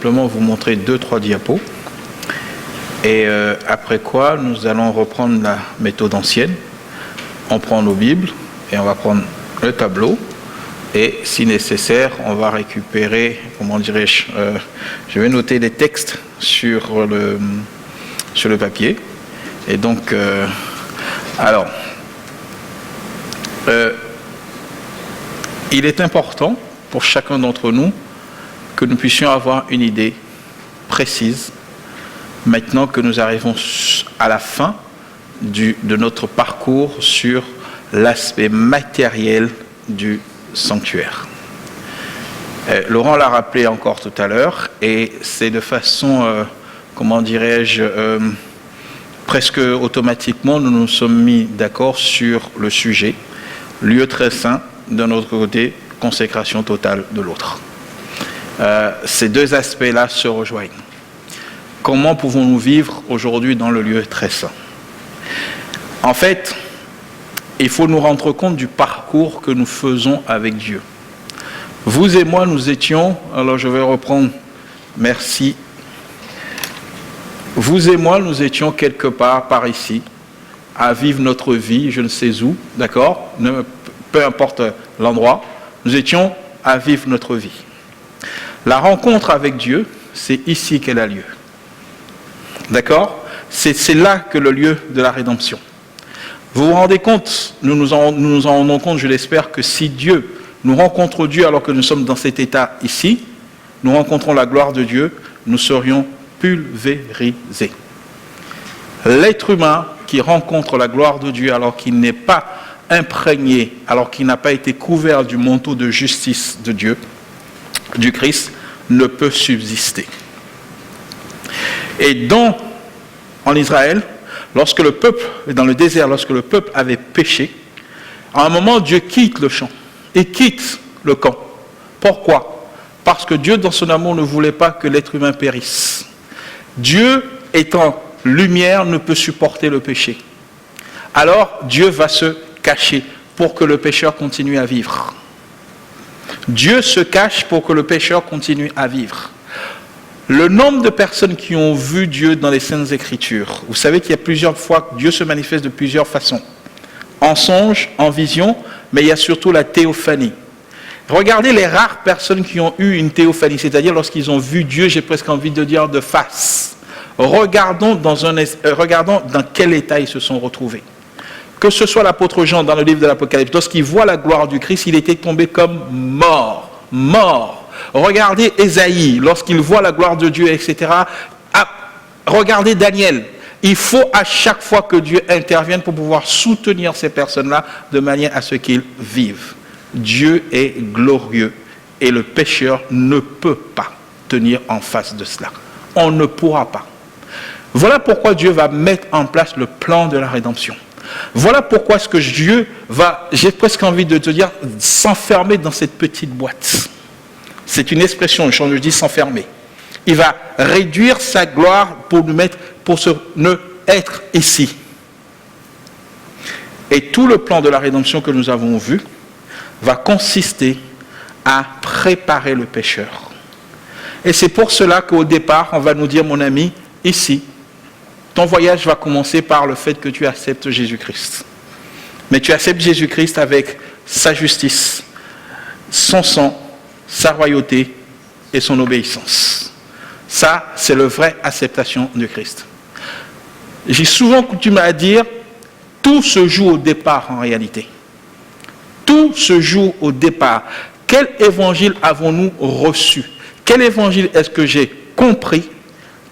simplement vous montrer 2-3 diapos. Et après quoi, nous allons reprendre la méthode ancienne. On prend nos Bibles et on va prendre le tableau. Et si nécessaire, on va récupérer, comment dirais-je, je vais noter les textes sur le papier. Et donc, il est important pour chacun d'entre nous que nous puissions avoir une idée précise maintenant que nous arrivons à la fin de notre parcours sur l'aspect matériel du sanctuaire. Laurent l'a rappelé encore tout à l'heure, et c'est de façon, comment dirais-je, presque automatiquement, nous nous sommes mis d'accord sur le sujet, lieu très saint d'un autre côté, consécration totale de l'autre. Ces deux aspects-là se rejoignent. Comment pouvons-nous vivre aujourd'hui dans le lieu très saint? En fait, il faut nous rendre compte du parcours que nous faisons avec Dieu. Vous et moi, nous étions, alors je vais reprendre, merci. Vous et moi, nous étions quelque part par ici, à vivre notre vie, je ne sais où, d'accord? Peu importe l'endroit, nous étions à vivre notre vie. La rencontre avec Dieu, c'est ici qu'elle a lieu. D'accord? C'est là que le lieu de la rédemption. Vous vous rendez compte, nous nous en rendons compte, je l'espère, que si nous rencontrons Dieu alors que nous sommes dans cet état ici, nous rencontrons la gloire de Dieu, nous serions pulvérisés. L'être humain qui rencontre la gloire de Dieu alors qu'il n'est pas imprégné, alors qu'il n'a pas été couvert du manteau de justice de Dieu, du Christ, ne peut subsister. Et en Israël, lorsque le peuple, dans le désert, lorsque le peuple avait péché, à un moment, Dieu quitte le champ et quitte le camp. Pourquoi? Parce que Dieu, dans son amour, ne voulait pas que l'être humain périsse. Dieu, étant lumière, ne peut supporter le péché. Alors, Dieu va se cacher pour que le pécheur continue à vivre. Dieu se cache pour que le pécheur continue à vivre. Le nombre de personnes qui ont vu Dieu dans les Saintes Écritures, vous savez qu'il y a plusieurs fois que Dieu se manifeste de plusieurs façons. En songe, en vision, mais il y a surtout la théophanie. Regardez les rares personnes qui ont eu une théophanie, c'est-à-dire lorsqu'ils ont vu Dieu, j'ai presque envie de dire de face. Regardons dans quel état ils se sont retrouvés. Que ce soit l'apôtre Jean dans le livre de l'Apocalypse, lorsqu'il voit la gloire du Christ, il était tombé comme mort. Regardez Ésaïe, lorsqu'il voit la gloire de Dieu, etc. Regardez Daniel. Il faut à chaque fois que Dieu intervienne pour pouvoir soutenir ces personnes-là de manière à ce qu'ils vivent. Dieu est glorieux et le pécheur ne peut pas tenir en face de cela. On ne pourra pas. Voilà pourquoi Dieu va mettre en place le plan de la rédemption. Voilà pourquoi est-ce que Dieu va, j'ai presque envie de te dire, s'enfermer dans cette petite boîte. C'est une expression, je dis s'enfermer. Il va réduire sa gloire pour ne être ici. Et tout le plan de la rédemption que nous avons vu va consister à préparer le pécheur. Et c'est pour cela qu'au départ, on va nous dire, mon ami, ici, ton voyage va commencer par le fait que tu acceptes Jésus-Christ. Mais tu acceptes Jésus-Christ avec sa justice, son sang, sa royauté et son obéissance. Ça, c'est la vraie acceptation de Christ. J'ai souvent coutume à dire, tout se joue au départ en réalité. Tout se joue au départ. Quel évangile avons-nous reçu? Quel évangile est-ce que j'ai compris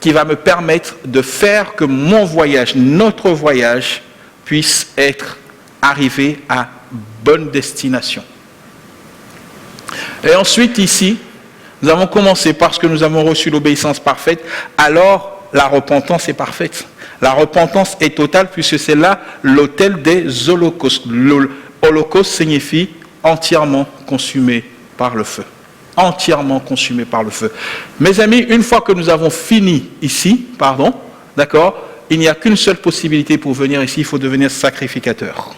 qui va me permettre de faire que mon voyage, notre voyage, puisse être arrivé à bonne destination? Et ensuite, ici, nous avons commencé parce que nous avons reçu l'obéissance parfaite, alors la repentance est parfaite. La repentance est totale puisque c'est là l'autel des holocaustes. L'holocauste signifie entièrement consumé par le feu. Entièrement consumé par le feu. Mes amis, une fois que nous avons fini ici, d'accord, il n'y a qu'une seule possibilité pour venir ici, il faut devenir sacrificateur.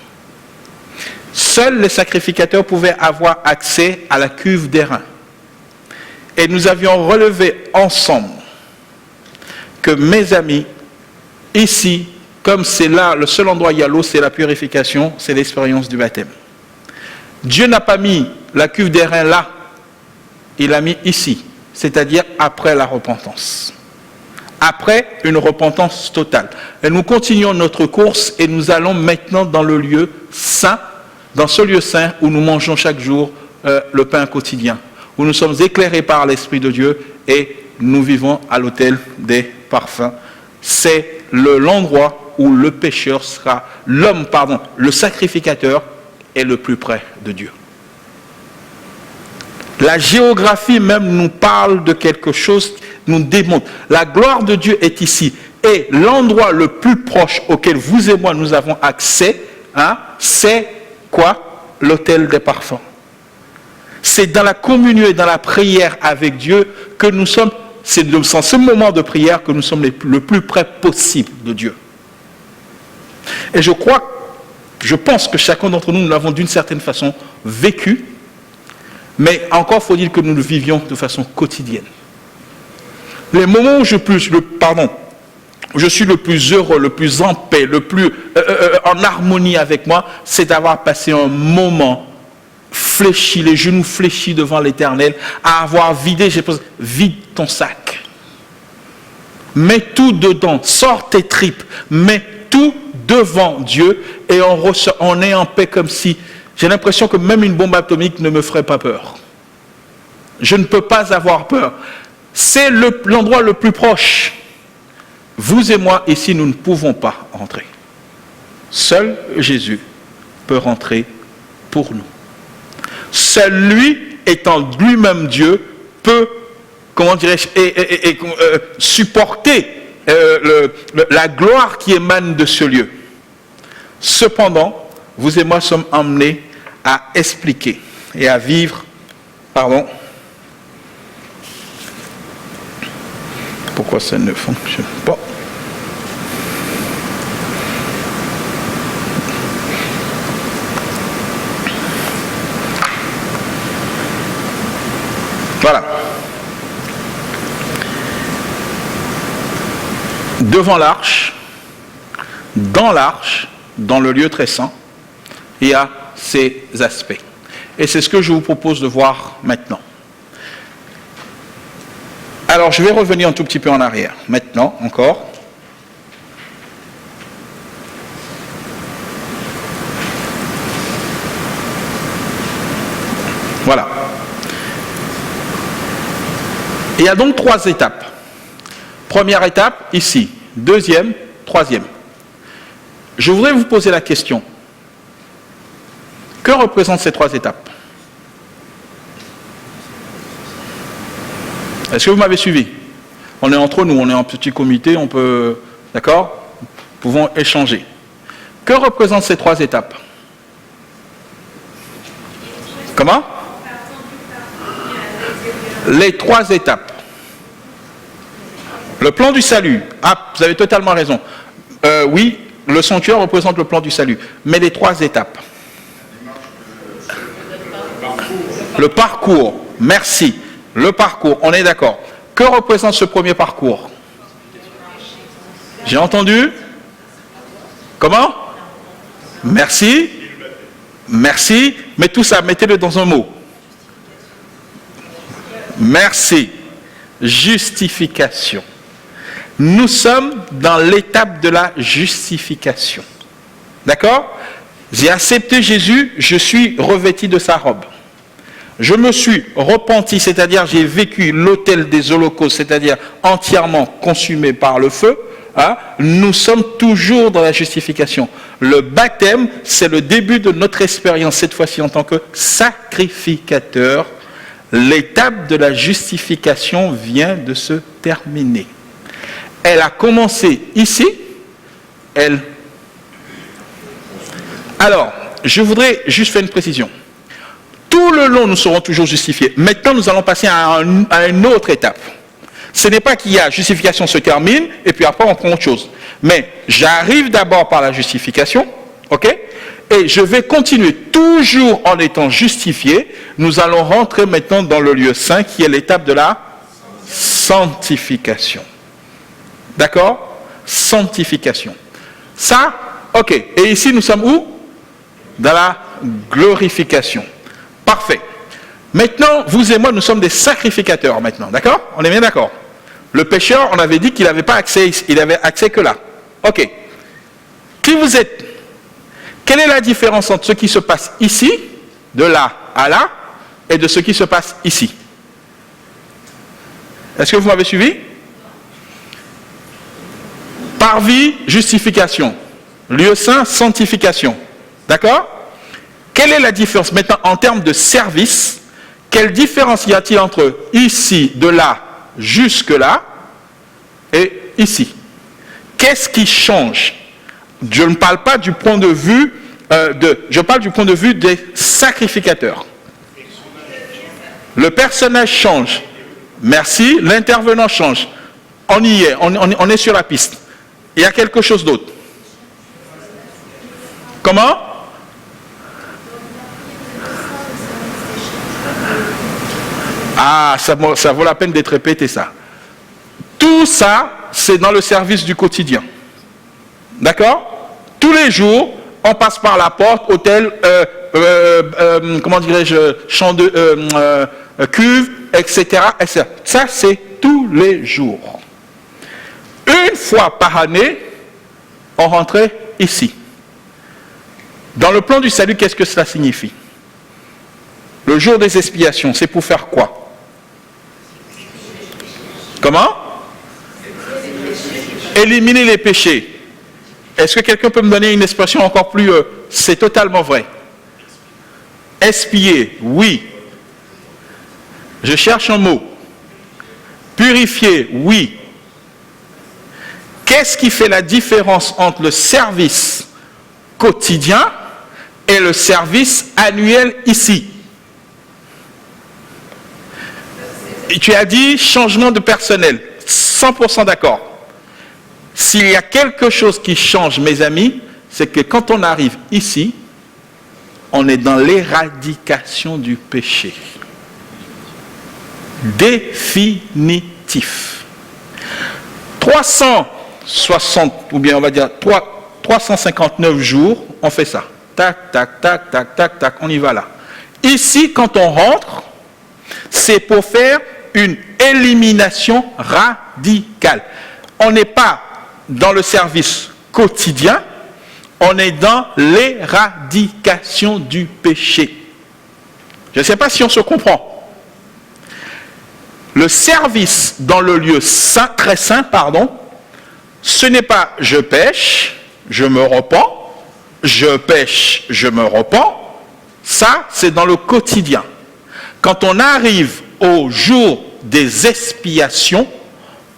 Seuls les sacrificateurs pouvaient avoir accès à la cuve d'airain. Et nous avions relevé ensemble que, mes amis, ici, comme c'est là, le seul endroit où il y a l'eau, c'est la purification, c'est l'expérience du baptême. Dieu n'a pas mis la cuve des reins là, il l'a mis ici, c'est-à-dire après la repentance. Après une repentance totale. Et nous continuons notre course et nous allons maintenant dans le lieu saint, dans ce lieu saint où nous mangeons chaque jour le pain quotidien, où nous sommes éclairés par l'Esprit de Dieu et nous vivons à l'autel des parfums. C'est l'endroit où le pécheur sera, le sacrificateur est le plus près de Dieu. La géographie même nous parle de quelque chose, nous démontre. La gloire de Dieu est ici. Et l'endroit le plus proche auquel vous et moi nous avons accès, c'est quoi? L'autel des parfums. C'est dans la communion et dans la prière avec Dieu que nous sommes, c'est dans ce moment de prière que nous sommes le plus près possible de Dieu. Et je pense que chacun d'entre nous l'avons d'une certaine façon vécu, mais encore faut-il que nous le vivions de façon quotidienne. Les moments où je suis le plus heureux, le plus en paix, le plus en harmonie avec moi, c'est d'avoir passé un moment fléchi, les genoux fléchis devant l'Éternel, à avoir vidé, vide ton sac. Mets tout dedans, sors tes tripes, mets tout devant Dieu et on est en paix comme si, j'ai l'impression que même une bombe atomique ne me ferait pas peur. Je ne peux pas avoir peur. C'est l'endroit le plus proche. Vous et moi, ici, nous ne pouvons pas rentrer. Seul Jésus peut rentrer pour nous. Seul lui, étant lui-même Dieu, peut, supporter la gloire qui émane de ce lieu. Cependant, vous et moi sommes emmenés à expliquer et à vivre, pourquoi ça ne fonctionne pas? Voilà. Devant l'arche, dans le lieu très saint, il y a ces aspects. Et c'est ce que je vous propose de voir maintenant. Alors, je vais revenir un tout petit peu en arrière. Maintenant, encore. Voilà. Il y a donc 3 étapes. Première étape, ici. Deuxième, troisième. Je voudrais vous poser la question. Que représentent ces 3 étapes? Est-ce que vous m'avez suivi? On est entre nous, on est en petit comité, on peut... D'accord? Nous pouvons échanger. Que représentent ces 3 étapes? Comment? Les 3 étapes. Le plan du salut. Ah, vous avez totalement raison. Oui, le sanctuaire représente le plan du salut. Mais les 3 étapes. Le parcours. Merci. Le parcours, on est d'accord. Que représente ce premier parcours? J'ai entendu? Comment? Merci. Merci. Mais tout ça, mettez-le dans un mot. Merci. Justification. Nous sommes dans l'étape de la justification. D'accord? J'ai accepté Jésus, je suis revêtu de sa robe. Je me suis repenti, c'est-à-dire j'ai vécu l'autel des holocaustes, c'est-à-dire entièrement consumé par le feu. Nous sommes toujours dans la justification. Le baptême, c'est le début de notre expérience, cette fois-ci en tant que sacrificateur. L'étape de la justification vient de se terminer. Elle a commencé ici. Alors, je voudrais juste faire une précision. Tout le long, nous serons toujours justifiés. Maintenant, nous allons passer à une autre étape. Ce n'est pas qu'il y a justification se termine, et puis après, on prend autre chose. Mais j'arrive d'abord par la justification, ok? et je vais continuer toujours en étant justifié. Nous allons rentrer maintenant dans le lieu saint qui est l'étape de la sanctification. D'accord? Sanctification. Ça, ok. Et ici, nous sommes où? Dans la glorification. Parfait. Maintenant, vous et moi, nous sommes des sacrificateurs maintenant. D'accord? On est bien d'accord? Le pécheur, on avait dit qu'il n'avait pas accès, il avait accès que là. Ok. Qui vous êtes? Quelle est la différence entre ce qui se passe ici, de là à là, et de ce qui se passe ici? Est-ce que vous m'avez suivi? Parvis, justification. Lieu saint, sanctification. D'accord? Quelle est la différence maintenant en termes de service? Quelle différence y a-t-il entre ici, de là, jusque là, et ici? Qu'est-ce qui change? Je ne parle pas du point de vue je parle du point de vue des sacrificateurs. Le personnage change. Merci. L'intervenant change. On y est. On est sur la piste. Il y a quelque chose d'autre. Comment? Ah, ça vaut la peine d'être répété, ça. Tout ça, c'est dans le service du quotidien. D'accord? Tous les jours, on passe par la porte, hôtel, comment dirais-je, champ de cuve, etc., etc. Ça, c'est tous les jours. Une fois par année, on rentrait ici. Dans le plan du salut, qu'est-ce que cela signifie? Le jour des expiations, c'est pour faire quoi? Comment? Éliminer les péchés. Est-ce que quelqu'un peut me donner une expression encore plus... c'est totalement vrai. Expier, oui. Je cherche un mot. Purifier, oui. Qu'est-ce qui fait la différence entre le service quotidien et le service annuel ici? Et tu as dit changement de personnel. 100% d'accord. S'il y a quelque chose qui change, mes amis, c'est que quand on arrive ici, on est dans l'éradication du péché. Définitif. 360, ou bien on va dire 359 jours, on fait ça. Tac, tac, tac, tac, tac, tac, on y va là. Ici, quand on rentre, c'est pour faire une élimination radicale. On n'est pas dans le service quotidien, on est dans l'éradication du péché. Je ne sais pas si on se comprend. Le service dans le lieu saint, très saint, pardon, ce n'est pas je pêche, je me repens, je pêche, je me repens. Ça, c'est dans le quotidien. Quand on arrive au jour des expiations,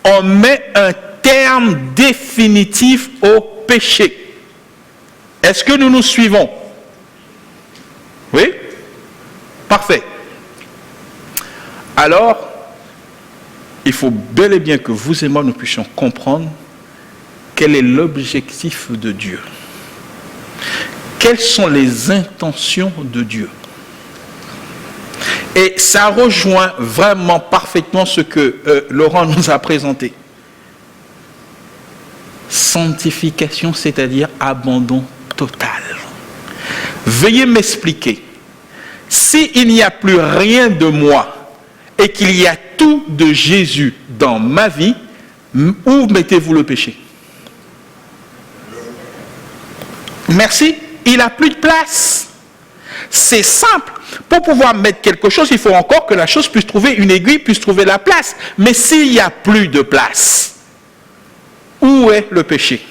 on met un terme définitif au péché. Est-ce que nous nous suivons? Oui? Parfait. Alors, il faut bel et bien que vous et moi nous puissions comprendre quel est l'objectif de Dieu. Quelles sont les intentions de Dieu? Et ça rejoint vraiment parfaitement ce que Laurent nous a présenté. Sanctification, c'est-à-dire abandon total. Veuillez m'expliquer. S'il n'y a plus rien de moi et qu'il y a tout de Jésus dans ma vie, où mettez-vous le péché? Merci. Il n'a plus de place. C'est simple. Pour pouvoir mettre quelque chose, il faut encore que la chose puisse trouver, une aiguille puisse trouver la place. Mais s'il n'y a plus de place, où est le péché?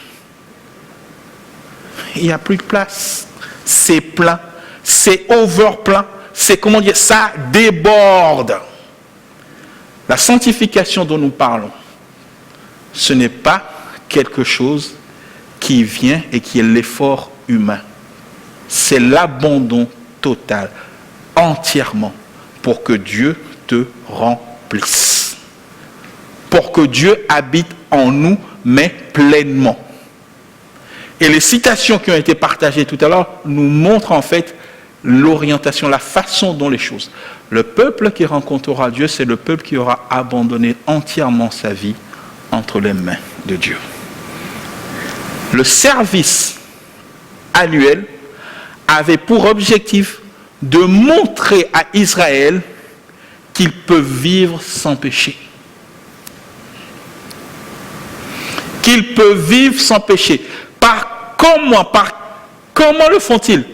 Il n'y a plus de place. C'est plein. C'est overplein. C'est, comment dire, ça déborde. La sanctification dont nous parlons, ce n'est pas quelque chose qui vient et qui est l'effort humain. C'est l'abandon total, entièrement, pour que Dieu te remplisse. Pour que Dieu habite en nous, mais pleinement. Et les citations qui ont été partagées tout à l'heure nous montrent en fait l'orientation, la façon dont les choses. Le peuple qui rencontrera Dieu, c'est le peuple qui aura abandonné entièrement sa vie entre les mains de Dieu. Le service annuel avait pour objectif de montrer à Israël qu'ils peuvent vivre sans péché. Qu'ils peuvent vivre sans péché. Comment le font-ils?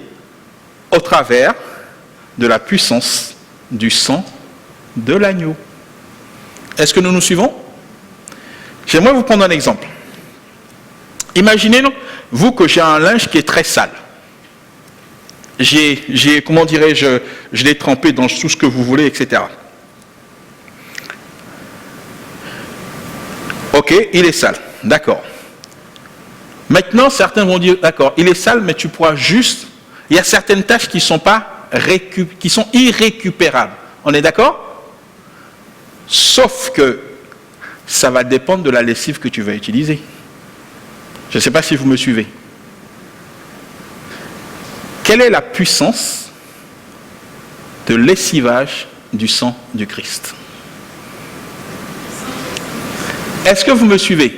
Au travers de la puissance du sang de l'agneau. Est-ce que nous nous suivons? J'aimerais vous prendre un exemple. Imaginez, vous, que j'ai un linge qui est très sale. Comment dirais-je, je l'ai trempé dans tout ce que vous voulez, etc. Ok, il est sale, d'accord. Maintenant, certains vont dire, d'accord, il est sale, mais tu pourras juste... Il y a certaines tâches qui sont irrécupérables. On est d'accord? Sauf que ça va dépendre de la lessive que tu vas utiliser. Je ne sais pas si vous me suivez. Quelle est la puissance de lessivage du sang du Christ? Est-ce que vous me suivez?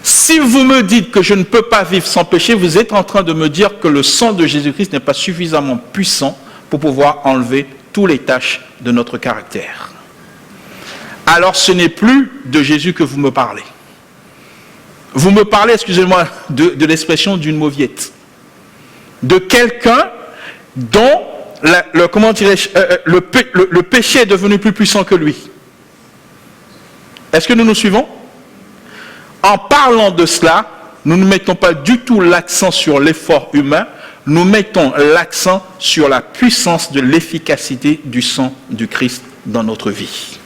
Si vous me dites que je ne peux pas vivre sans péché, vous êtes en train de me dire que le sang de Jésus-Christ n'est pas suffisamment puissant pour pouvoir enlever toutes les taches de notre caractère. Alors ce n'est plus de Jésus que vous me parlez. Vous me parlez, excusez-moi, de l'expression d'une mauviette. De quelqu'un dont le péché est devenu plus puissant que lui. Est-ce que nous nous suivons? En parlant de cela, nous ne mettons pas du tout l'accent sur l'effort humain, nous mettons l'accent sur la puissance de l'efficacité du sang du Christ dans notre vie.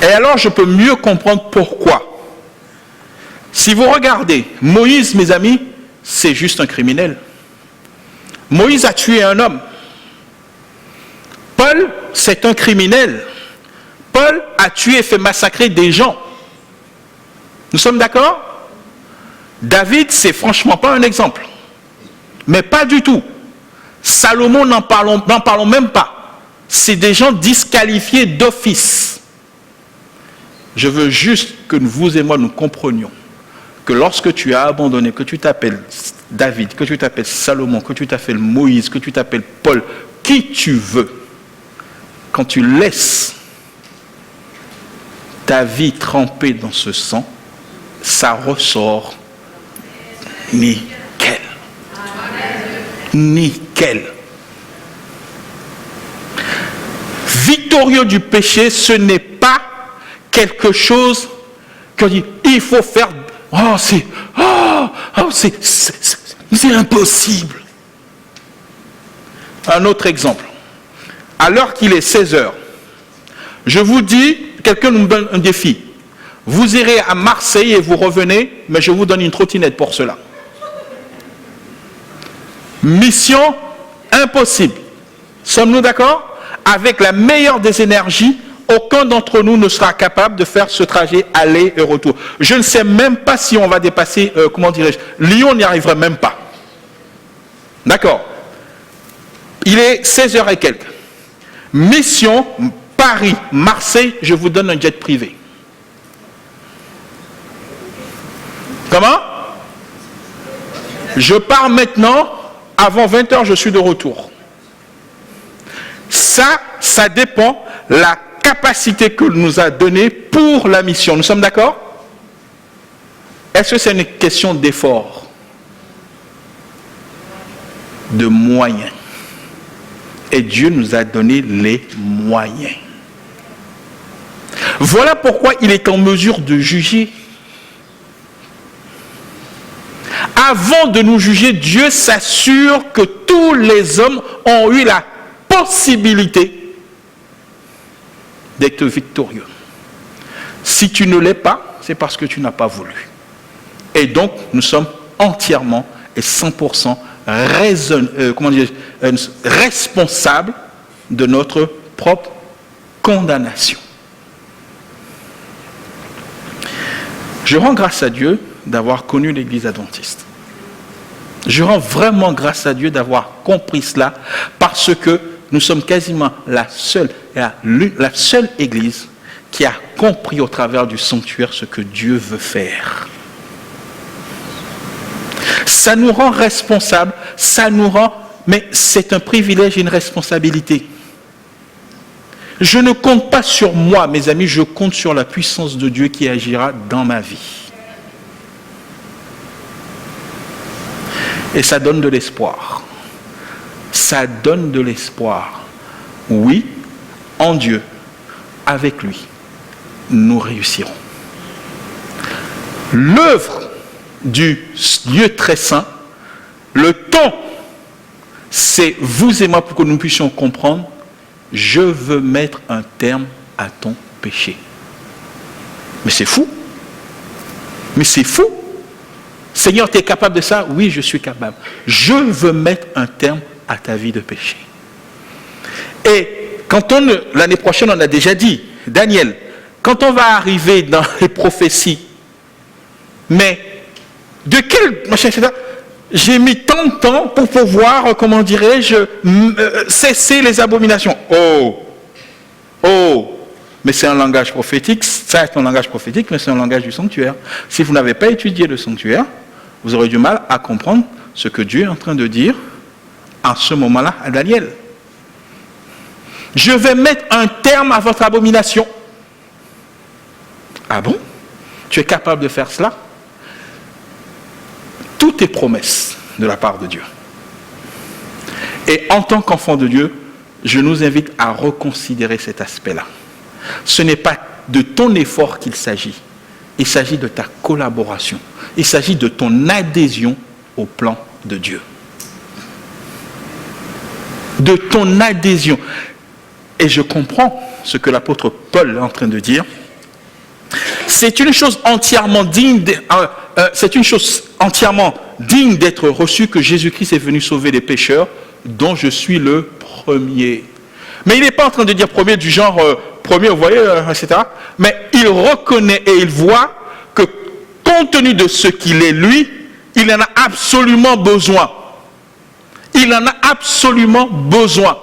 Et alors je peux mieux comprendre pourquoi. Si vous regardez, Moïse, mes amis, c'est juste un criminel. Moïse a tué un homme. Paul, c'est un criminel. Paul a tué et fait massacrer des gens. Nous sommes d'accord? David, c'est franchement pas un exemple. Mais pas du tout. Salomon, n'en parlons même pas. C'est des gens disqualifiés d'office. Je veux juste que vous et moi nous comprenions que lorsque tu as abandonné, que tu t'appelles David, que tu t'appelles Salomon, que tu t'appelles Moïse, que tu t'appelles Paul, qui tu veux, quand tu laisses ta vie trempée dans ce sang, ça ressort nickel. Nickel. Victorieux du péché, ce n'est pas quelque chose qu'on dit, il faut faire, c'est impossible. Un autre exemple. À l'heure qu'il est 16h, je vous dis, quelqu'un nous donne un défi. Vous irez à Marseille et vous revenez, mais je vous donne une trottinette pour cela. Mission impossible. Sommes-nous d'accord? Avec la meilleure des énergies, aucun d'entre nous ne sera capable de faire ce trajet aller et retour. Je ne sais même pas si on va dépasser, Lyon n'y arriverait même pas. D'accord? Il est 16h et quelques. Mission Paris, Marseille, je vous donne un jet privé. Comment? Je pars maintenant, avant 20h, je suis de retour. Ça dépend la capacité que nous a donnée pour la mission. Nous sommes d'accord? Est-ce que c'est une question d'effort? De moyens. Et Dieu nous a donné les moyens. Voilà pourquoi il est en mesure de juger. Avant de nous juger, Dieu s'assure que tous les hommes ont eu la possibilité d'être victorieux. Si tu ne l'es pas, c'est parce que tu n'as pas voulu. Et donc, nous sommes entièrement et 100% responsables de notre propre condamnation. Je rends grâce à Dieu d'avoir connu l'Église adventiste. Je rends vraiment grâce à Dieu d'avoir compris cela, parce que nous sommes quasiment la seule Église qui a compris au travers du sanctuaire ce que Dieu veut faire. Ça nous rend responsables, mais c'est un privilège et une responsabilité. Je ne compte pas sur moi, mes amis, je compte sur la puissance de Dieu qui agira dans ma vie. Et ça donne de l'espoir. Ça donne de l'espoir. Oui, en Dieu, avec lui, nous réussirons. L'œuvre du lieu très saint, le temps, c'est vous et moi pour que nous puissions comprendre. Je veux mettre un terme à ton péché. Mais c'est fou. Mais c'est fou. Seigneur, tu es capable de ça? Oui, je suis capable. Je veux mettre un terme à ta vie de péché. Et l'année prochaine, on a déjà dit, Daniel, quand on va arriver dans les prophéties, mais de quel machin, etc., j'ai mis tant de temps pour pouvoir, comment dirais-je, cesser les abominations. Mais c'est un langage prophétique, ça c'est un langage prophétique, mais c'est un langage du sanctuaire. Si vous n'avez pas étudié le sanctuaire, vous aurez du mal à comprendre ce que Dieu est en train de dire à ce moment-là à Daniel. Je vais mettre un terme à votre abomination. Ah bon? Tu es capable de faire cela? Tout est promesse de la part de Dieu. Et en tant qu'enfant de Dieu, je nous invite à reconsidérer cet aspect-là. Ce n'est pas de ton effort qu'il s'agit. Il s'agit de ta collaboration. Il s'agit de ton adhésion au plan de Dieu. De ton adhésion. Et je comprends ce que l'apôtre Paul est en train de dire. C'est une chose entièrement digne d'être reçue que Jésus-Christ est venu sauver les pécheurs, dont je suis le premier. Mais il n'est pas en train de dire premier du genre premier, vous voyez, etc. Mais il reconnaît et il voit que compte tenu de ce qu'il est lui, il en a absolument besoin. Il en a absolument besoin.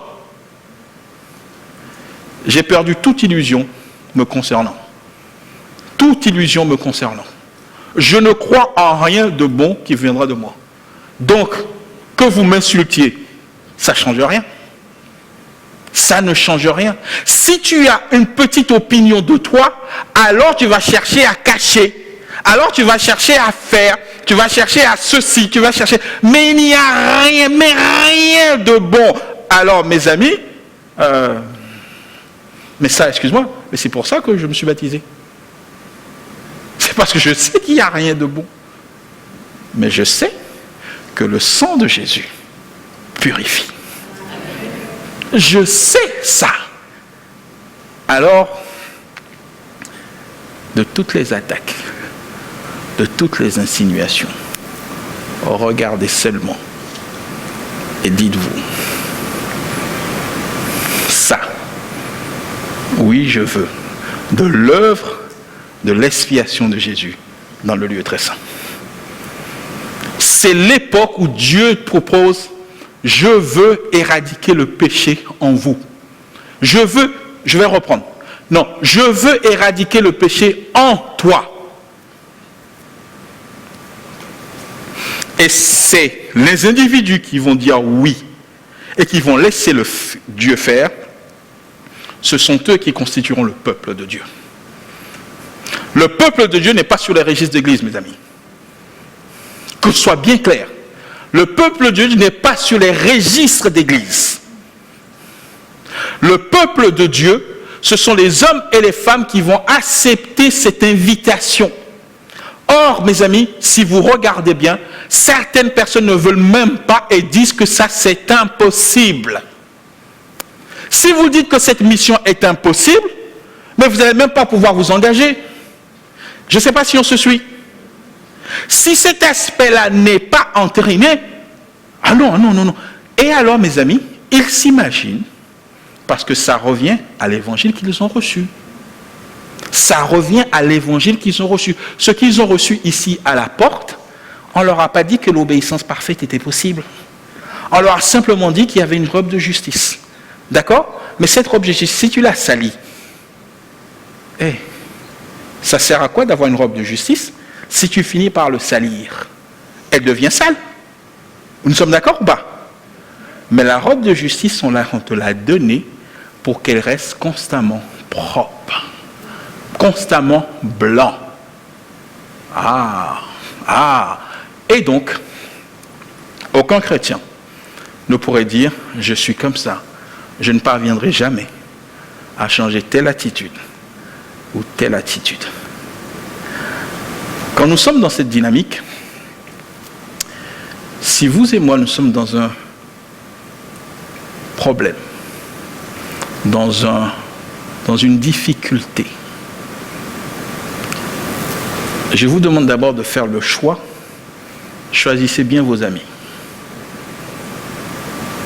J'ai perdu toute illusion me concernant. Toute illusion me concernant. Je ne crois en rien de bon qui viendra de moi. Donc, que vous m'insultiez, ça ne change rien. Ça ne change rien. Si tu as une petite opinion de toi, alors tu vas chercher à cacher. Alors tu vas chercher à faire. Tu vas chercher à ceci. Tu vas chercher. Mais il n'y a rien, mais rien de bon. Alors, mes amis, mais ça, excuse-moi, mais c'est pour ça que je me suis baptisé. C'est parce que je sais qu'il n'y a rien de bon. Mais je sais que le sang de Jésus purifie. Je sais ça. Alors, de toutes les attaques, de toutes les insinuations, regardez seulement et dites-vous, ça, oui, je veux de l'œuvre de l'expiation de Jésus dans le lieu très saint. C'est l'époque où Dieu propose, je veux éradiquer le péché en vous. Je vais reprendre. Non, je veux éradiquer le péché en toi. Et c'est les individus qui vont dire oui et qui vont laisser Dieu faire. Ce sont eux qui constitueront le peuple de Dieu. Le peuple de Dieu n'est pas sur les registres d'église, mes amis. Que ce soit bien clair. Le peuple de Dieu n'est pas sur les registres d'église. Le peuple de Dieu, ce sont les hommes et les femmes qui vont accepter cette invitation. Or, mes amis, si vous regardez bien, certaines personnes ne veulent même pas et disent que ça, c'est impossible. Si vous dites que cette mission est impossible, mais vous n'allez même pas pouvoir vous engager. Je ne sais pas si on se suit. Si cet aspect-là n'est pas entériné, ah non. Et alors, mes amis, ils s'imaginent, parce que ça revient à l'évangile qu'ils ont reçu. Ça revient à l'évangile qu'ils ont reçu. Ce qu'ils ont reçu ici à la porte, on ne leur a pas dit que l'obéissance parfaite était possible. On leur a simplement dit qu'il y avait une robe de justice. D'accord? Mais cette robe de justice, si tu la salis, ça sert à quoi d'avoir une robe de justice si tu finis par le salir? Elle devient sale. Nous sommes d'accord ou pas? Mais la robe de justice, on te l'a donnée pour qu'elle reste constamment propre, constamment blanc. Et donc, aucun chrétien ne pourrait dire « je suis comme ça, je ne parviendrai jamais à changer telle attitude ou telle attitude ». Quand nous sommes dans cette dynamique, si vous et moi nous sommes dans un problème, dans une difficulté, je vous demande d'abord de faire le choix. Choisissez bien vos amis.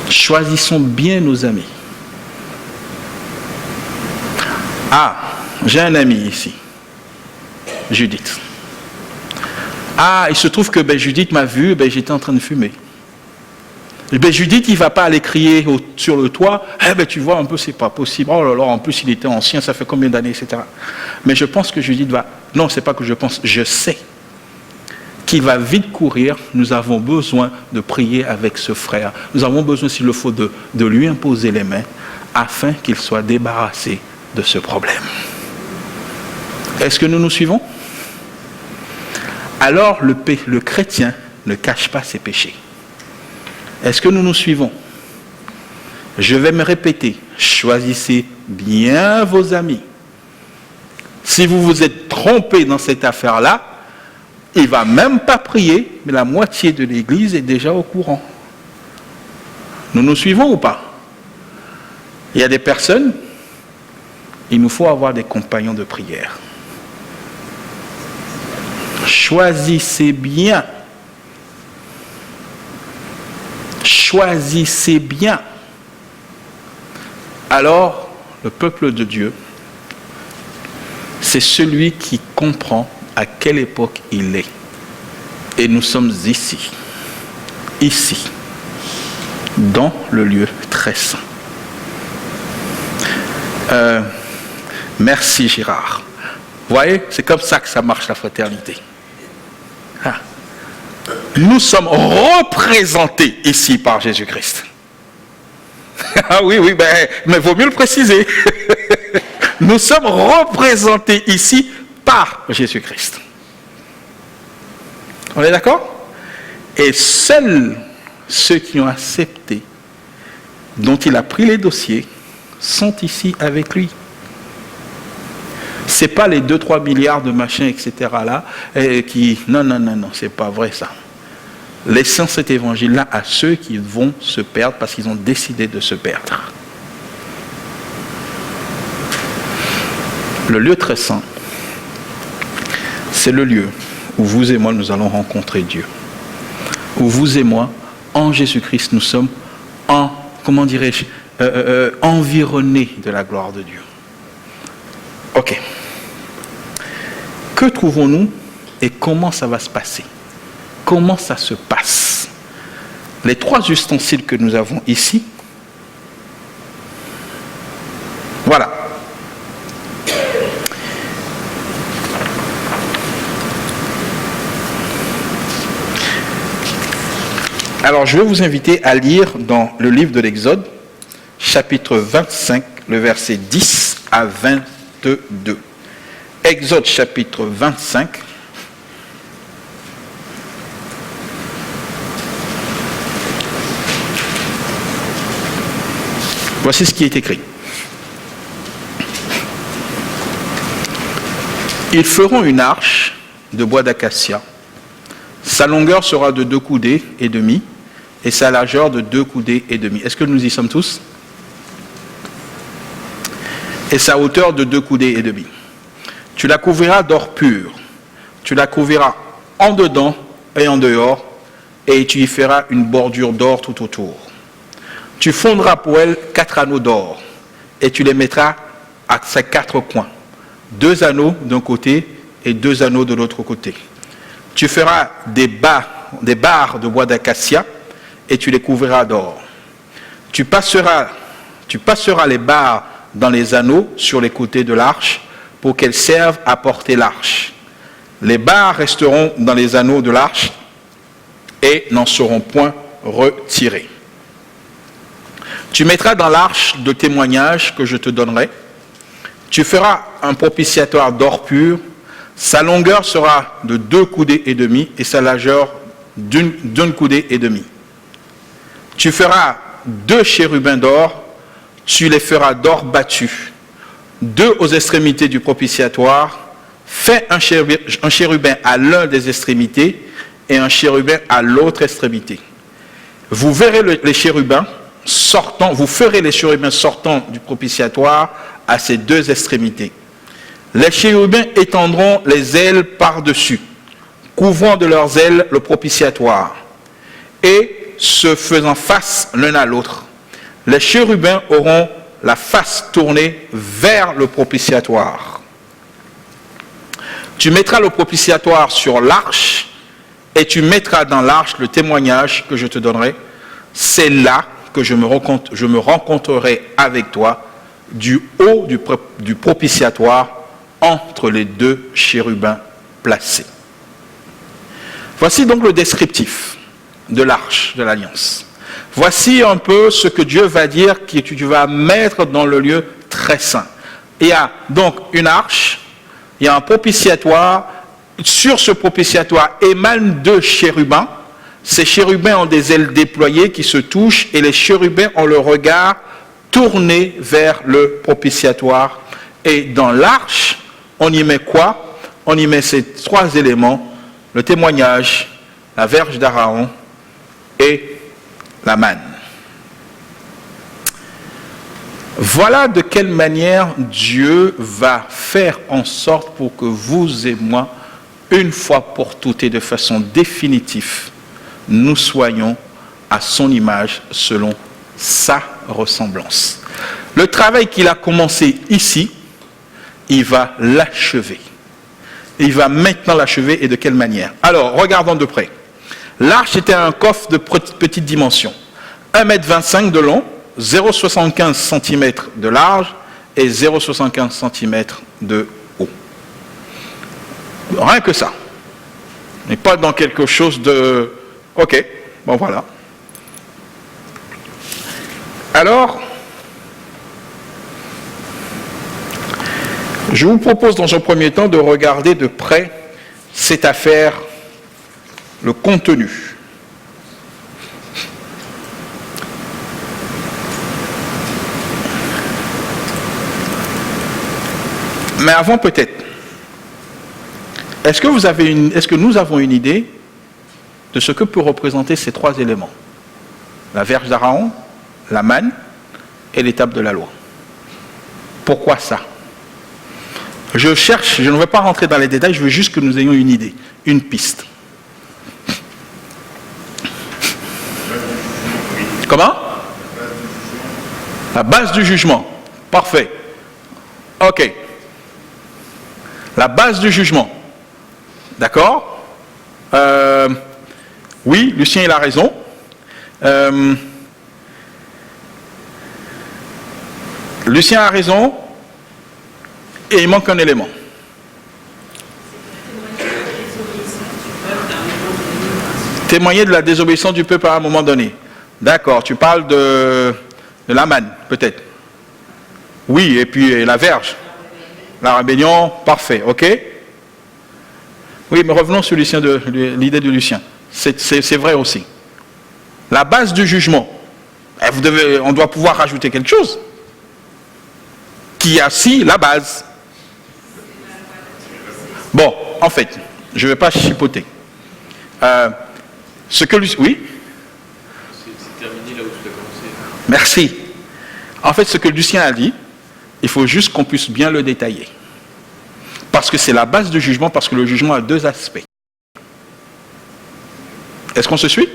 Choisissons bien nos amis. J'ai un ami ici, Judith. Il se trouve que Judith m'a vu, j'étais en train de fumer. Judith, il ne va pas aller crier sur le toit, tu vois, un peu, c'est pas possible. Oh là là, en plus, il était ancien, ça fait combien d'années, etc. Mais je pense que Judith va... Non, c'est pas que je pense, je sais qu'il va vite courir. Nous avons besoin de prier avec ce frère. Nous avons besoin, s'il le faut, de lui imposer les mains afin qu'il soit débarrassé de ce problème. Est-ce que nous nous suivons? Alors, le chrétien ne cache pas ses péchés. Est-ce que nous nous suivons? Je vais me répéter, choisissez bien vos amis. Si vous vous êtes trompé dans cette affaire-là, il ne va même pas prier, mais la moitié de l'Église est déjà au courant. Nous nous suivons ou pas? Il y a des personnes, il nous faut avoir des compagnons de prière. Choisissez bien. Choisissez bien. Alors, le peuple de Dieu, c'est celui qui comprend à quelle époque il est. Et nous sommes ici, dans le lieu très saint. Merci Gérard. Vous voyez, c'est comme ça que ça marche la fraternité. Nous sommes représentés ici par Jésus-Christ. Oui, mais vaut mieux le préciser. Nous sommes représentés ici par Jésus-Christ. On est d'accord? Et seuls ceux qui ont accepté, dont il a pris les dossiers, sont ici avec lui. Ce n'est pas les 2-3 milliards de machins, etc. là, qui... Non, c'est pas vrai ça. Laissons cet évangile-là à ceux qui vont se perdre parce qu'ils ont décidé de se perdre. Le lieu très saint, c'est le lieu où vous et moi, nous allons rencontrer Dieu. Où vous et moi, en Jésus-Christ, nous sommes environnés de la gloire de Dieu. Ok. Que trouvons-nous et comment ça va se passer? Comment ça se passe? Les 3 ustensiles que nous avons ici, voilà. Alors, je vais vous inviter à lire dans le livre de l'Exode, chapitre 25, le verset 10 à 22. Exode, chapitre 25. Voici ce qui est écrit. Ils feront une arche de bois d'acacia. Sa longueur sera de 2 coudées et demi et sa largeur de 2 coudées et demi. Est-ce que nous y sommes tous? Et sa hauteur de 2 coudées et demi. Tu la couvriras d'or pur. Tu la couvriras en dedans et en dehors et tu y feras une bordure d'or tout autour. Tu fondras pour elle 4 anneaux d'or et tu les mettras à ses 4 coins. 2 anneaux d'un côté et 2 anneaux de l'autre côté. Tu feras des barres de bois d'acacia et tu les couvriras d'or. Tu passeras les barres dans les anneaux sur les côtés de l'arche pour qu'elles servent à porter l'arche. Les barres resteront dans les anneaux de l'arche et n'en seront point retirées. Tu mettras dans l'arche de témoignage que je te donnerai. Tu feras un propitiatoire d'or pur. Sa longueur sera de 2 coudées et demi et sa largeur d'une coudée et demie. Tu feras 2 chérubins d'or. Tu les feras d'or battu. 2 aux extrémités du propitiatoire. Fais un chérubin à l'un des extrémités et un chérubin à l'autre extrémité. Vous verrez les chérubins sortant, vous ferez les chérubins sortant du propitiatoire à ces 2 extrémités. Les chérubins étendront les ailes par-dessus, couvrant de leurs ailes le propitiatoire, et se faisant face l'un à l'autre. Les chérubins auront la face tournée vers le propitiatoire. Tu mettras le propitiatoire sur l'arche, et tu mettras dans l'arche le témoignage que je te donnerai. C'est là que je me rencontrerai avec toi du haut du propitiatoire entre les 2 chérubins placés. Voici donc le descriptif de l'arche de l'Alliance. Voici un peu ce que Dieu va dire que tu vas mettre dans le lieu très saint. Il y a donc une arche, il y a un propitiatoire. Sur ce propitiatoire émanent 2 chérubins. Ces chérubins ont des ailes déployées qui se touchent et les chérubins ont le regard tourné vers le propitiatoire. Et dans l'arche, on y met quoi? On y met ces 3 éléments, le témoignage, la verge d'Aaron et la manne. Voilà de quelle manière Dieu va faire en sorte pour que vous et moi, une fois pour toutes et de façon définitive, nous soyons à son image selon sa ressemblance. Le travail qu'il a commencé ici, il va l'achever. Il va maintenant l'achever et de quelle manière? Alors, regardons de près. L'arche était un coffre de petite dimension, 1,25 m de long, 0,75 cm de large et 0,75 cm de haut. Rien que ça. Mais pas dans quelque chose de... Ok, bon voilà. Alors, je vous propose dans un premier temps de regarder de près cette affaire, le contenu. Mais avant peut-être, est-ce que nous avons une idée de ce que peut représenter ces 3 éléments? La verge d'Aaron, la manne et l'étape de la loi. Pourquoi ça? Je ne vais pas rentrer dans les détails, je veux juste que nous ayons une idée, une piste. Comment? La base du jugement. Parfait. Ok. La base du jugement. D'accord? Oui, Lucien, il a raison. Lucien a raison. Et il manque un élément. Témoigner de la désobéissance du peuple à un moment donné. D'accord, tu parles de la manne, peut-être. Oui, et puis la verge. La rébellion, parfait, ok. Oui, mais revenons sur Lucien, l'idée de Lucien. C'est vrai aussi. La base du jugement. On doit pouvoir rajouter quelque chose qui assit la base. Bon, en fait, je ne vais pas chipoter. Oui? C'est terminé là où tu as commencé. Merci. En fait, ce que Lucien a dit, il faut juste qu'on puisse bien le détailler. Parce que c'est la base du jugement, parce que le jugement a 2 aspects. Est-ce qu'on se suit?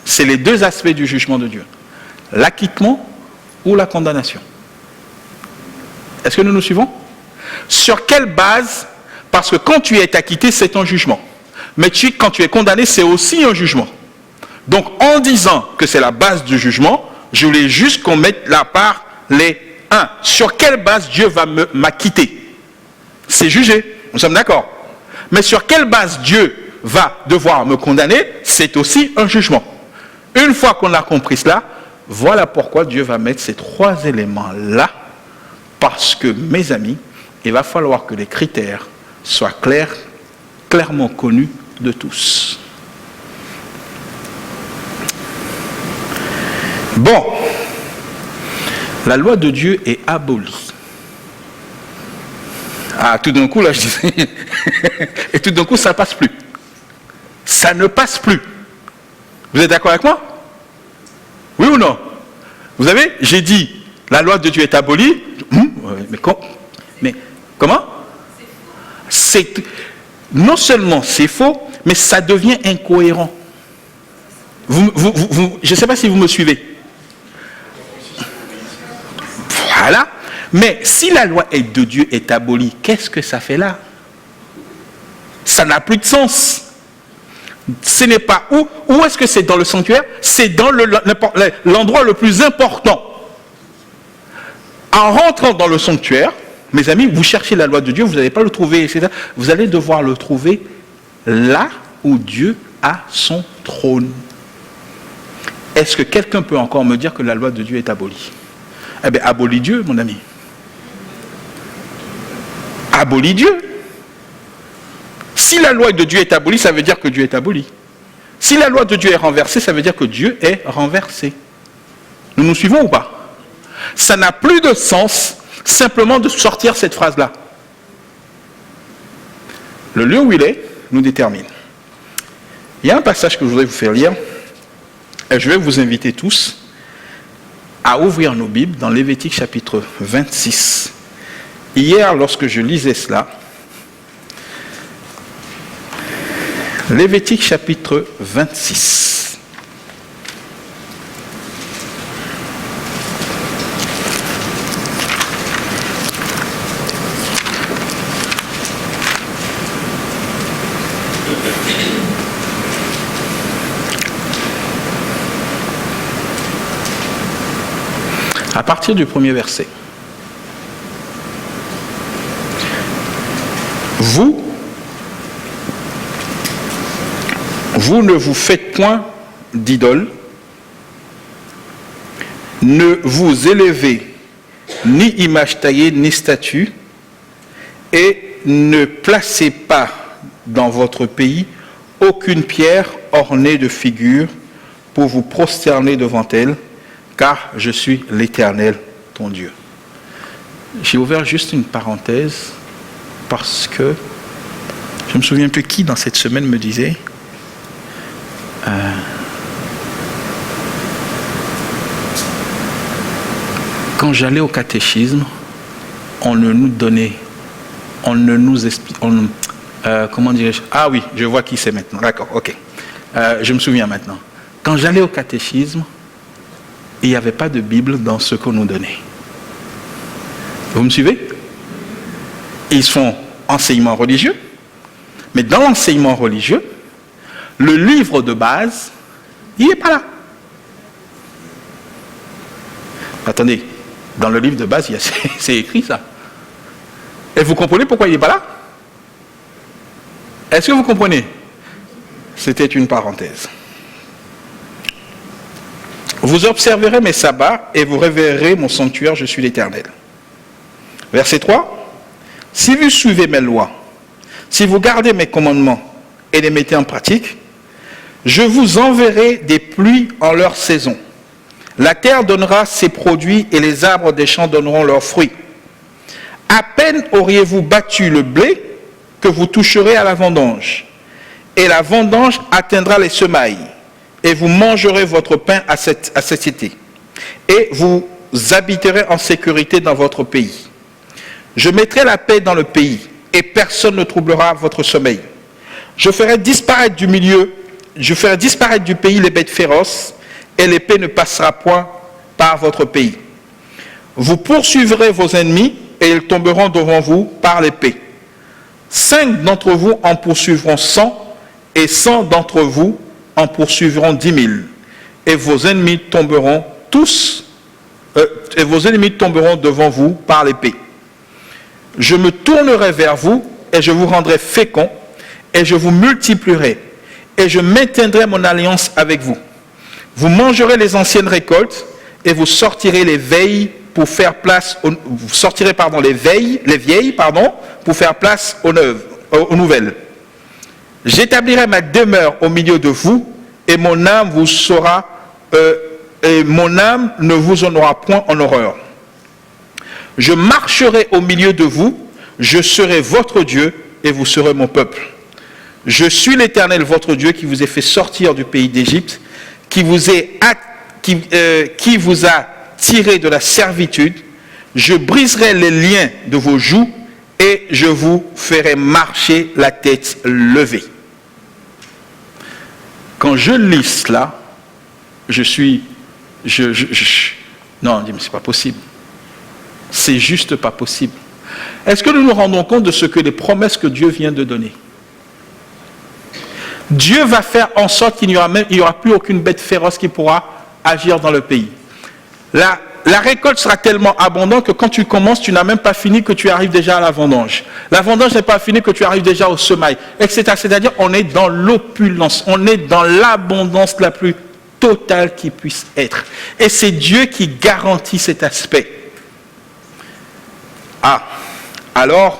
C'est les 2 aspects du jugement de Dieu. L'acquittement ou la condamnation. Est-ce que nous nous suivons? Sur quelle base? Parce que quand tu es acquitté, c'est un jugement. Mais quand tu es condamné, c'est aussi un jugement. Donc, en disant que c'est la base du jugement, je voulais juste qu'on mette la part les 1. Sur quelle base Dieu va m'acquitter? C'est jugé, nous sommes d'accord. Mais sur quelle base Dieu va devoir me condamner? C'est aussi un jugement. Une fois qu'on a compris cela, voilà pourquoi Dieu va mettre ces 3 éléments-là. Parce que, mes amis, il va falloir que les critères soient clairement connus de tous. Bon, la loi de Dieu est abolie. Ah, tout d'un coup, là, je disais, et tout d'un coup, ça ne passe plus. Ça ne passe plus. Vous êtes d'accord avec moi? Oui ou non? Vous avez, j'ai dit, la loi de Dieu est abolie. Mais comment? Non seulement c'est faux, mais ça devient incohérent. Je ne sais pas si vous me suivez. Voilà. Mais si la loi de Dieu est abolie, qu'est-ce que ça fait là? Ça n'a plus de sens. Ce n'est pas où? Où est-ce que c'est dans le sanctuaire? C'est dans l'endroit le plus important. En rentrant dans le sanctuaire, mes amis, vous cherchez la loi de Dieu, vous n'allez pas le trouver, etc. Vous allez devoir le trouver là où Dieu a son trône. Est-ce que quelqu'un peut encore me dire que la loi de Dieu est abolie? Eh bien, abolis Dieu, mon ami. Abolis Dieu. Si la loi de Dieu est abolie, ça veut dire que Dieu est aboli. Si la loi de Dieu est renversée, ça veut dire que Dieu est renversé. Nous nous suivons ou pas? Ça n'a plus de sens simplement de sortir cette phrase-là. Le lieu où il est nous détermine. Il y a un passage que je voudrais vous faire lire, et je vais vous inviter tous à ouvrir nos Bibles dans Lévitique chapitre 26. Hier, lorsque je lisais cela, Lévitique chapitre 26. À partir du premier verset. Vous ne vous faites point d'idoles, ne vous élevez ni image taillée ni statue, et ne placez pas dans votre pays aucune pierre ornée de figures pour vous prosterner devant elle, car je suis l'Éternel, ton Dieu. J'ai ouvert juste une parenthèse parce que je ne me souviens plus qui dans cette semaine me disait quand j'allais au catéchisme, on ne nous explique, comment dirais-je? Ah oui, je vois qui c'est maintenant, d'accord, ok. Je me souviens maintenant. Quand j'allais au catéchisme, il n'y avait pas de Bible dans ce qu'on nous donnait. Vous me suivez? Ils font enseignement religieux, mais dans l'enseignement religieux, le livre de base, il n'est pas là. Attendez, dans le livre de base, c'est écrit ça. Et vous comprenez pourquoi il n'est pas là? Est-ce que vous comprenez? C'était une parenthèse. Vous observerez mes sabbats et vous révérerez mon sanctuaire, je suis l'Éternel. Verset 3. Si vous suivez mes lois, si vous gardez mes commandements et les mettez en pratique, je vous enverrai des pluies en leur saison. La terre donnera ses produits et les arbres des champs donneront leurs fruits. À peine auriez-vous battu le blé que vous toucherez à la vendange. Et la vendange atteindra les semailles. Et vous mangerez votre pain à satiété. Et vous habiterez en sécurité dans votre pays. Je mettrai la paix dans le pays, et personne ne troublera votre sommeil. Je ferai disparaître du pays les bêtes féroces, et l'épée ne passera point par votre pays. Vous poursuivrez vos ennemis, et ils tomberont devant vous par l'épée. 5 d'entre vous en poursuivront 100, et 100 d'entre vous en poursuivront 10 000. Et vos ennemis tomberont devant vous par l'épée. Je me tournerai vers vous, et je vous rendrai féconds, et je vous multiplierai, et je maintiendrai mon alliance avec vous. Vous mangerez les anciennes récoltes, et vous sortirez les veilles pour faire place les vieilles pour faire place aux nouvelles. J'établirai ma demeure au milieu de vous, et mon âme ne vous en aura point en horreur. Je marcherai au milieu de vous, je serai votre Dieu, et vous serez mon peuple. Je suis l'Éternel, votre Dieu, qui vous ai fait sortir du pays d'Égypte, qui vous a tiré de la servitude. Je briserai les liens de vos joues et je vous ferai marcher la tête levée. Quand je lis cela, non, mais c'est pas possible. C'est juste pas possible. Est-ce que nous nous rendons compte de ce que les promesses que Dieu vient de donner? Dieu va faire en sorte qu'il n'y aura plus aucune bête féroce qui pourra agir dans le pays. La récolte sera tellement abondante que quand tu commences, tu n'as même pas fini que tu arrives déjà à la vendange. La vendange n'est pas finie que tu arrives déjà au semail, etc. C'est-à-dire on est dans l'opulence, on est dans l'abondance la plus totale qui puisse être. Et c'est Dieu qui garantit cet aspect. Alors,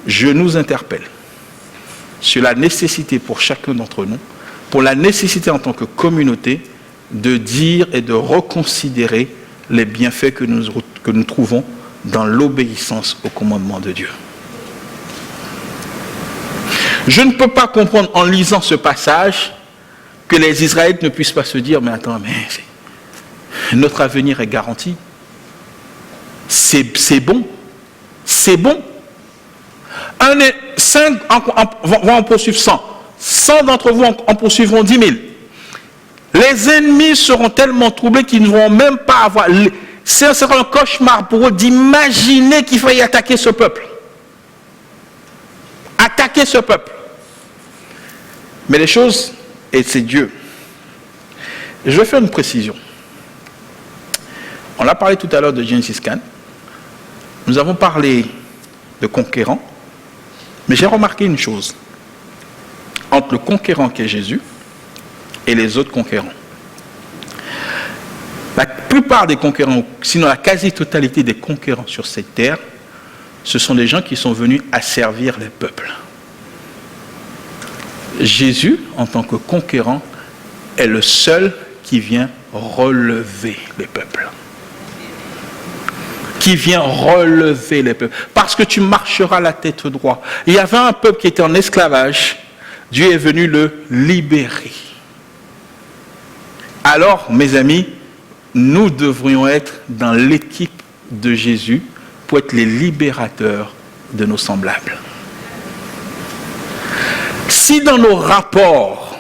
je nous interpelle sur la nécessité pour chacun d'entre nous, pour la nécessité en tant que communauté, de dire et de reconsidérer les bienfaits que nous trouvons dans l'obéissance au commandement de Dieu. Je ne peux pas comprendre en lisant ce passage que les Israélites ne puissent pas se dire, mais attends, notre avenir est garanti. C'est bon. C'est bon. 5 vont en poursuivre 100. 100 d'entre vous en poursuivront 10 000. Les ennemis seront tellement troublés qu'ils ne vont même pas avoir... Ce sera un cauchemar pour eux d'imaginer qu'il faille attaquer ce peuple. Attaquer ce peuple. Mais les choses, et c'est Dieu. Je vais faire une précision. On a parlé tout à l'heure de Gengis Khan. Nous avons parlé de conquérants. Mais j'ai remarqué une chose. Entre le conquérant qui est Jésus et les autres conquérants. La plupart des conquérants, sinon la quasi-totalité des conquérants sur cette terre, ce sont des gens qui sont venus asservir les peuples. Jésus, en tant que conquérant, est le seul qui vient relever les peuples. Qui vient relever les peuples. Parce que tu marcheras la tête droite. Il y avait un peuple qui était en esclavage. Dieu est venu le libérer. Alors, mes amis, nous devrions être dans l'équipe de Jésus pour être les libérateurs de nos semblables. Si dans nos rapports,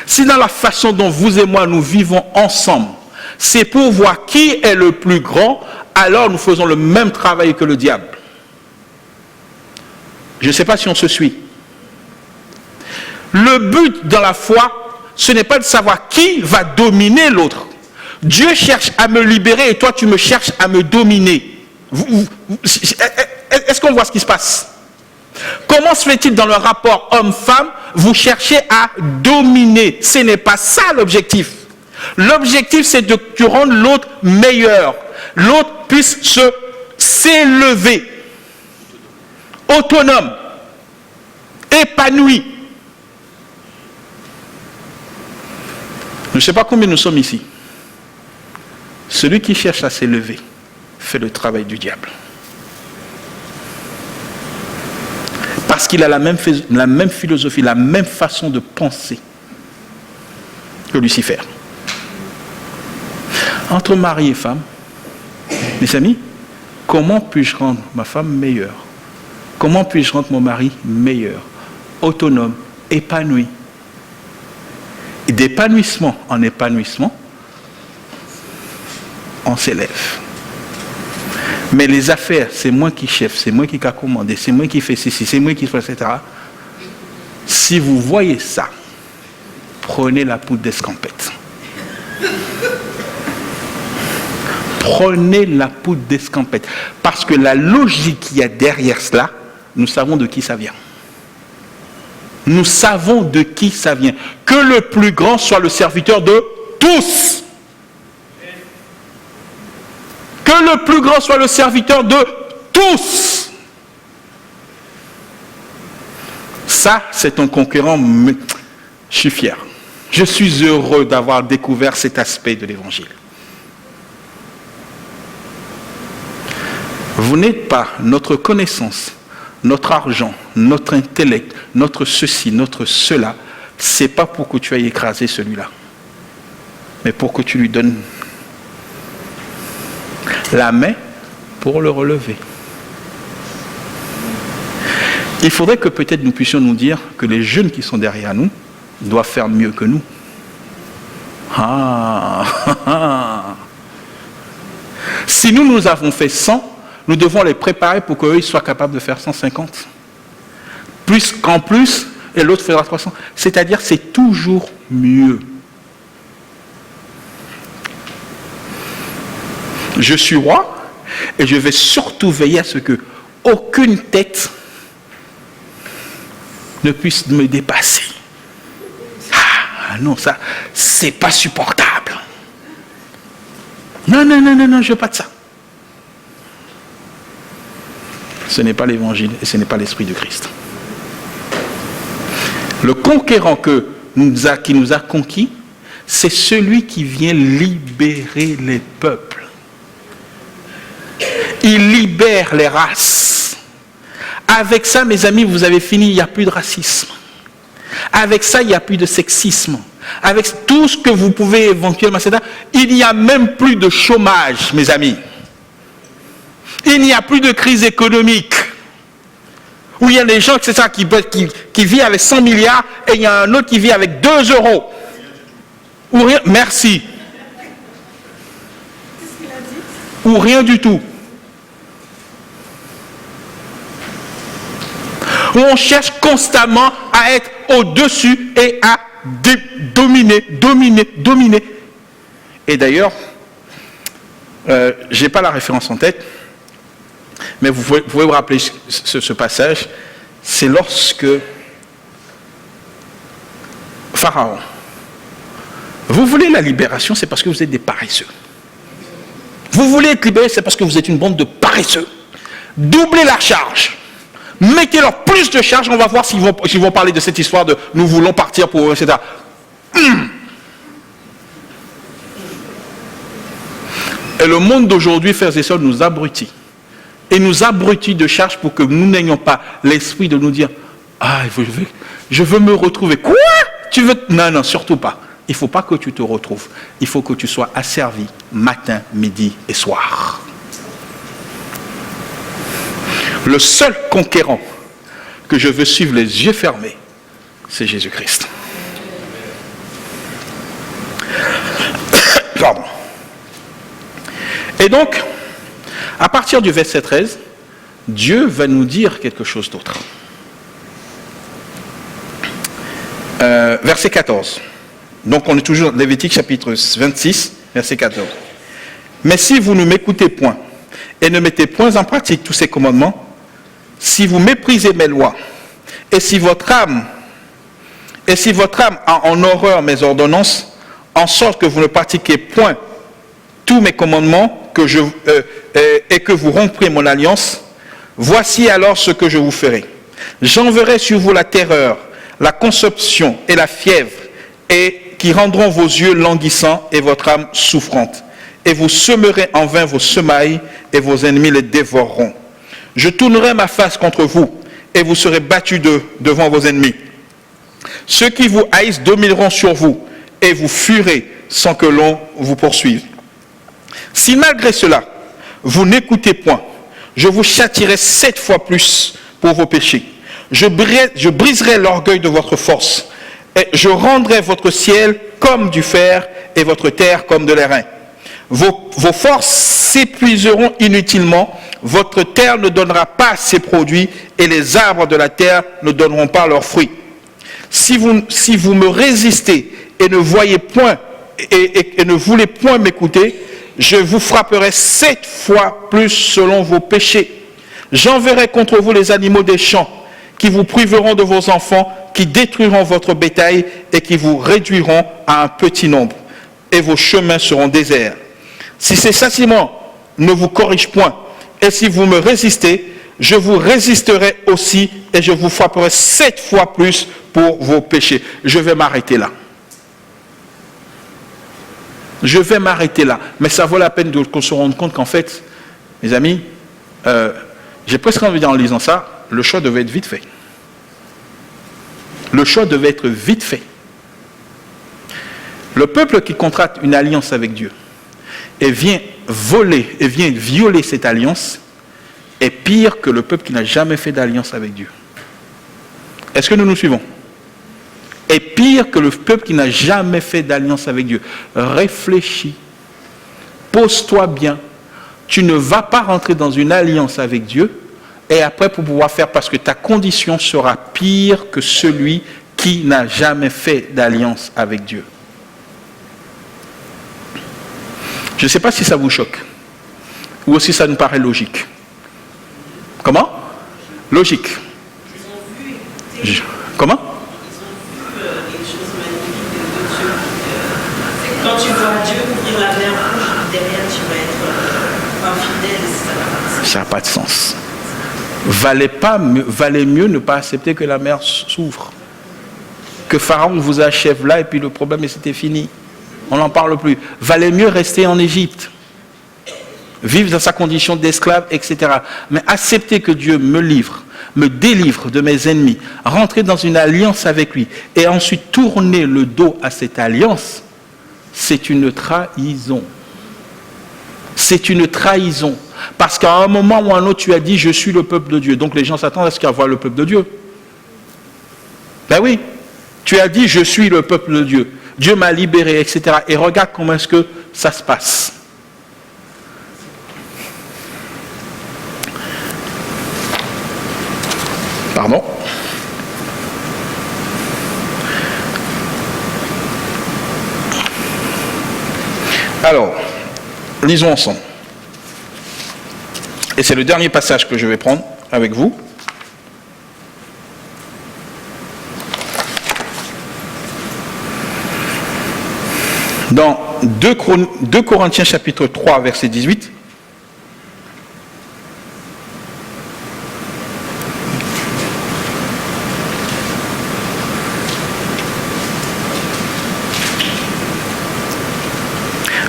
si dans la façon dont vous et moi nous vivons ensemble, c'est pour voir qui est le plus grand, alors nous faisons le même travail que le diable. Je ne sais pas si on se suit. Le but dans la foi, ce n'est pas de savoir qui va dominer l'autre. Dieu cherche à me libérer et toi tu me cherches à me dominer. Est-ce qu'on voit ce qui se passe? Comment se fait-il dans le rapport homme-femme, vous cherchez à dominer? Ce n'est pas ça l'objectif. L'objectif c'est de rendre l'autre meilleur. L'autre puisse s'élever, autonome, épanoui. Je ne sais pas combien nous sommes ici. Celui qui cherche à s'élever fait le travail du diable. Parce qu'il a la même philosophie, la même façon de penser que Lucifer. Entre mari et femme, mes amis, comment puis-je rendre ma femme meilleure? Comment puis-je rendre mon mari meilleur, autonome, épanoui? Et d'épanouissement en épanouissement, on s'élève. Mais les affaires, c'est moi qui chef, c'est moi qui a commandé, c'est moi qui fais ceci, c'est moi qui fais etc. Si vous voyez ça, prenez la poudre d'escampette. Prenez la poudre d'escampette. Parce que la logique qu'il y a derrière cela, nous savons de qui ça vient. Nous savons de qui ça vient. Que le plus grand soit le serviteur de tous. Que le plus grand soit le serviteur de tous. Ça, c'est un conquérant. Je suis fier. Je suis heureux d'avoir découvert cet aspect de l'évangile. Vous n'êtes pas notre connaissance, notre argent, notre intellect, notre ceci, notre cela. C'est pas pour que tu ailles écraser celui-là, mais pour que tu lui donnes la main pour le relever. Il faudrait que peut-être nous puissions nous dire que les jeunes qui sont derrière nous doivent faire mieux que nous. Si nous avons fait 100, nous devons les préparer pour qu'eux soient capables de faire 150. Plus qu'en plus, et l'autre fera 300. C'est-à-dire, c'est toujours mieux. Je suis roi, et je vais surtout veiller à ce que aucune tête ne puisse me dépasser. Ah non, ça, c'est pas supportable. Non, je veux pas de ça. Ce n'est pas l'évangile et ce n'est pas l'esprit de Christ. Le conquérant qui nous a conquis, c'est celui qui vient libérer les peuples. Il libère les races. Avec ça, mes amis, vous avez fini, il n'y a plus de racisme. Avec ça, il n'y a plus de sexisme. Avec tout ce que vous pouvez éventuellement, il n'y a même plus de chômage, mes amis. Il n'y a plus de crise économique. Où il y a des gens qui vivent avec 100 milliards et il y a un autre qui vit avec 2 euros. Ou rien, merci. Ou rien du tout. Où on cherche constamment à être au-dessus et à dominer. Et d'ailleurs, je n'ai pas la référence en tête, mais vous pouvez vous rappeler ce passage. C'est lorsque Pharaon, vous voulez la libération, c'est parce que vous êtes des paresseux. Vous voulez être libéré, c'est parce que vous êtes une bande de paresseux. Doublez la charge. Mettez-leur plus de charge, on va voir s'ils vont parler de cette histoire de nous voulons partir pour etc. Et le monde d'aujourd'hui, frères et sœurs, nous abrutit. Et nous abrutit de charge pour que nous n'ayons pas l'esprit de nous dire ah, je veux me retrouver. Quoi? Tu veux? Non, surtout pas. Il ne faut pas que tu te retrouves. Il faut que tu sois asservi matin, midi et soir. Le seul conquérant que je veux suivre les yeux fermés, c'est Jésus-Christ. Pardon. Et donc, à partir du verset 13, Dieu va nous dire quelque chose d'autre. Verset 14. Donc on est toujours dans Lévitique chapitre 26, verset 14. Mais si vous ne m'écoutez point et ne mettez point en pratique tous ces commandements, si vous méprisez mes lois, et si votre âme a en horreur mes ordonnances, en sorte que vous ne pratiquez point tous mes commandements et que vous romprez mon alliance, voici alors ce que je vous ferai. J'enverrai sur vous la terreur, la conception et la fièvre, et qui rendront vos yeux languissants et votre âme souffrante. Et vous semerez en vain vos semailles, et vos ennemis les dévoreront. Je tournerai ma face contre vous, et vous serez battus devant vos ennemis. Ceux qui vous haïssent domineront sur vous, et vous fuirez sans que l'on vous poursuive. Si malgré cela, vous n'écoutez point, je vous châtierai 7 fois plus pour vos péchés. Je briserai l'orgueil de votre force, et je rendrai votre ciel comme du fer, et votre terre comme de l'airain. Vos forces s'épuiseront inutilement, votre terre ne donnera pas ses produits et les arbres de la terre ne donneront pas leurs fruits. Si vous me résistez et ne voyez point et ne voulez point m'écouter, je vous frapperai 7 fois plus selon vos péchés. J'enverrai contre vous les animaux des champs qui vous priveront de vos enfants, qui détruiront votre bétail et qui vous réduiront à un petit nombre. Et vos chemins seront déserts. Si ces châtiments ne vous corrigent point, et si vous me résistez, je vous résisterai aussi et je vous frapperai 7 fois plus pour vos péchés. Je vais m'arrêter là. Je vais m'arrêter là. Mais ça vaut la peine qu'on se rende compte qu'en fait, mes amis, j'ai presque envie de dire en lisant ça, le choix devait être vite fait. Le choix devait être vite fait. Le peuple qui contracte une alliance avec Dieu et vient voler et vient violer cette alliance est pire que le peuple qui n'a jamais fait d'alliance avec Dieu. Est-ce que nous nous suivons? Est pire que le peuple qui n'a jamais fait d'alliance avec Dieu. Réfléchis, pose-toi bien. Tu ne vas pas rentrer dans une alliance avec Dieu et après pour pouvoir faire, parce que ta condition sera pire que celui qui n'a jamais fait d'alliance avec Dieu. Je ne sais pas si ça vous choque ou aussi ça nous paraît logique. Comment? Logique. Comment? Quand tu vois Dieu ouvrir la mer rouge, derrière tu vas être infidèle, ça n'a pas de sens. Valait mieux ne pas accepter que la mer s'ouvre. Que Pharaon vous achève là et puis le problème c'était fini. On n'en parle plus. Valait mieux rester en Égypte. Vivre dans sa condition d'esclave, etc. Mais accepter que Dieu me livre, me délivre de mes ennemis, rentrer dans une alliance avec lui et ensuite tourner le dos à cette alliance, c'est une trahison. C'est une trahison. Parce qu'à un moment ou à un autre, tu as dit « Je suis le peuple de Dieu ». Donc les gens s'attendent à ce qu'ils voient le peuple de Dieu. Ben oui. Tu as dit « Je suis le peuple de Dieu ». Dieu m'a libéré, etc. Et regarde comment est-ce que ça se passe. Pardon. Alors, lisons ensemble. Et c'est le dernier passage que je vais prendre avec vous. Dans 2 Corinthiens chapitre 3, verset 18.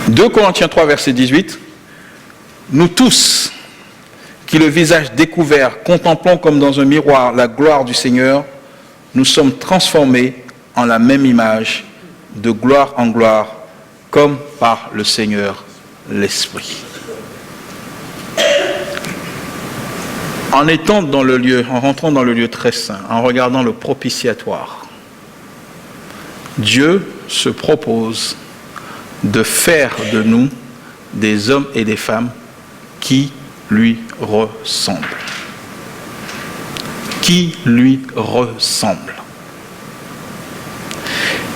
« 2 Corinthiens 3, verset 18. Nous tous, qui le visage découvert, contemplons comme dans un miroir la gloire du Seigneur, nous sommes transformés en la même image, de gloire en gloire, comme par le Seigneur l'Esprit. » En étant dans le lieu, en rentrant dans le lieu très saint, en regardant le propitiatoire, Dieu se propose de faire de nous des hommes et des femmes qui lui ressemblent. Qui lui ressemblent.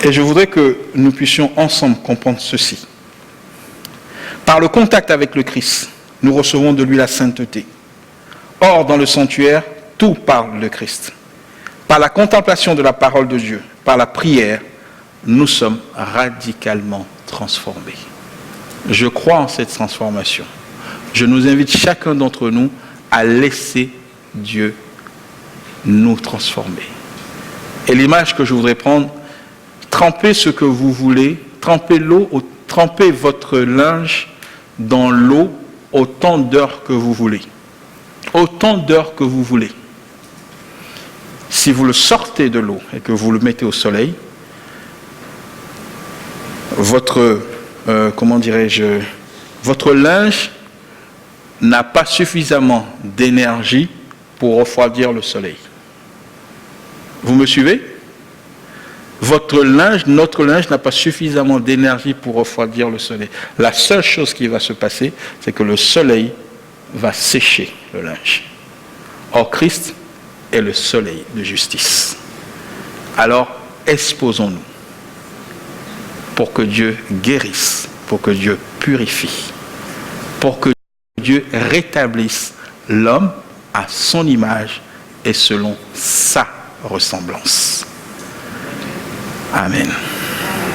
Et je voudrais que nous puissions ensemble comprendre ceci. Par le contact avec le Christ, nous recevons de lui la sainteté. Or, dans le sanctuaire, tout parle de Christ. Par la contemplation de la parole de Dieu, par la prière, nous sommes radicalement transformés. Je crois en cette transformation. Je nous invite chacun d'entre nous à laisser Dieu nous transformer. Et l'image que je voudrais prendre, trempez ce que vous voulez, trempez votre linge dans l'eau autant d'heures que vous voulez. Autant d'heures que vous voulez. Si vous le sortez de l'eau et que vous le mettez au soleil, votre linge n'a pas suffisamment d'énergie pour refroidir le soleil. Vous me suivez? Votre linge, notre linge n'a pas suffisamment d'énergie pour refroidir le soleil. La seule chose qui va se passer, c'est que le soleil va sécher le linge. Or, Christ est le soleil de justice. Alors, exposons-nous pour que Dieu guérisse, pour que Dieu purifie, pour que Dieu rétablisse l'homme à son image et selon sa ressemblance. Amen.